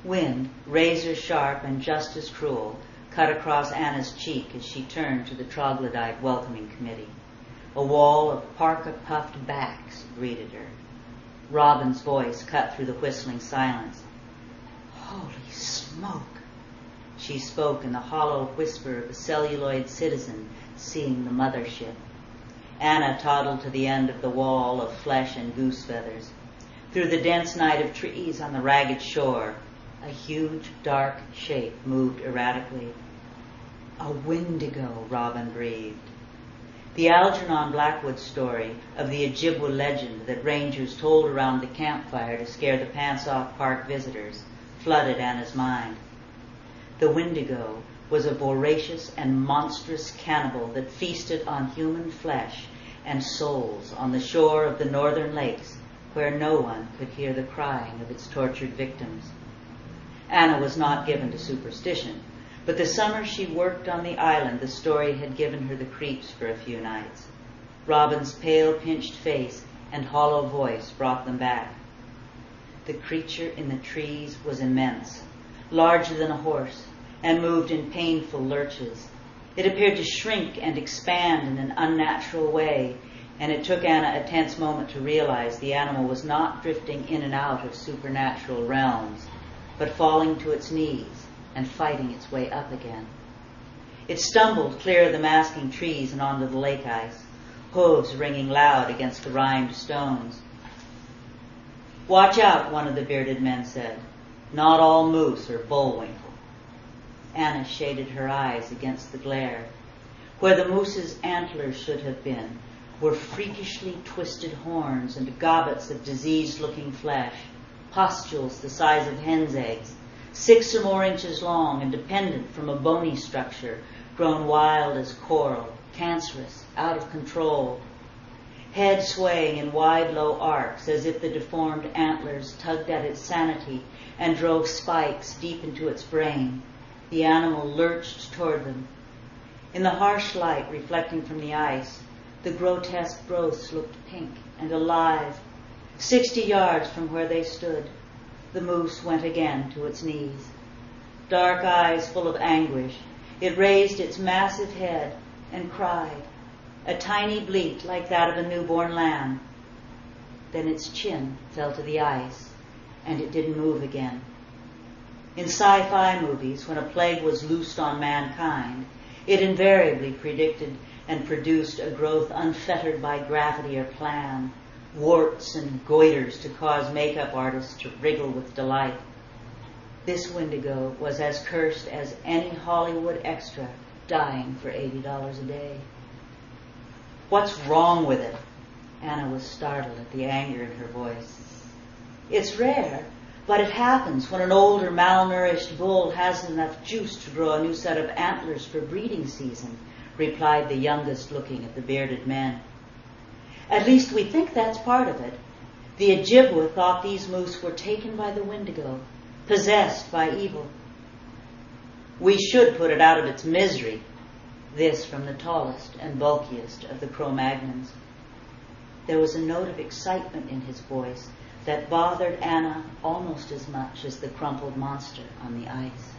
Wind, razor sharp and just as cruel, cut across Anna's cheek as she turned to the troglodyte welcoming committee. A wall of parka-puffed backs greeted her. Robin's voice cut through the whistling silence. "Holy smoke!" She spoke in the hollow whisper of a celluloid citizen seeing the mothership. Anna toddled to the end of the wall of flesh and goose feathers. Through the dense night of trees on the ragged shore, a huge, dark shape moved erratically. "A Windigo," Robin breathed. The Algernon Blackwood story of the Ojibwa legend that rangers told around the campfire to scare the pants-off park visitors flooded Anna's mind. The Windigo was a voracious and monstrous cannibal that feasted on human flesh and souls on the shore of the northern lakes, where no one could hear the crying of its tortured victims. Anna was not given to superstition, but the summer she worked on the island, the story had given her the creeps for a few nights. Robin's pale, pinched face and hollow voice brought them back. The creature in the trees was immense, larger than a horse, and moved in painful lurches. It appeared to shrink and expand in an unnatural way, and it took Anna a tense moment to realize the animal was not drifting in and out of supernatural realms, but falling to its knees and fighting its way up again. It stumbled clear of the masking trees and onto the lake ice, hooves ringing loud against the rimed stones. "Watch out," one of the bearded men said. "Not all moose are bullwinkle." Anna shaded her eyes against the glare. Where the moose's antlers should have been were freakishly twisted horns and gobbets of diseased-looking flesh, pustules the size of hen's eggs, 6 or more inches long and dependent from a bony structure grown wild as coral, cancerous, out of control. Head swaying in wide, low arcs as if the deformed antlers tugged at its sanity and drove spikes deep into its brain. The animal lurched toward them. In the harsh light reflecting from the ice, the grotesque growths looked pink and alive. 60 yards from where they stood, the moose went again to its knees. Dark eyes full of anguish, it raised its massive head and cried, a tiny bleat like that of a newborn lamb. Then its chin fell to the ice, and it didn't move again. In sci-fi movies, when a plague was loosed on mankind, it invariably predicted and produced a growth unfettered by gravity or plan, warts and goiters to cause makeup artists to wriggle with delight. This Windigo was as cursed as any Hollywood extra dying for $80 a day. "What's wrong with it?" Anna was startled at the anger in her voice. "It's rare, but it happens when an older, malnourished bull hasn't enough juice to grow a new set of antlers for breeding season," replied the youngest, looking at the bearded men. "At least we think that's part of it. The Ojibwa thought these moose were taken by the Windigo, possessed by evil." "We should put it out of its misery." This from the tallest and bulkiest of the Cro-Magnons. There was a note of excitement in his voice that bothered Anna almost as much as the crumpled monster on the ice.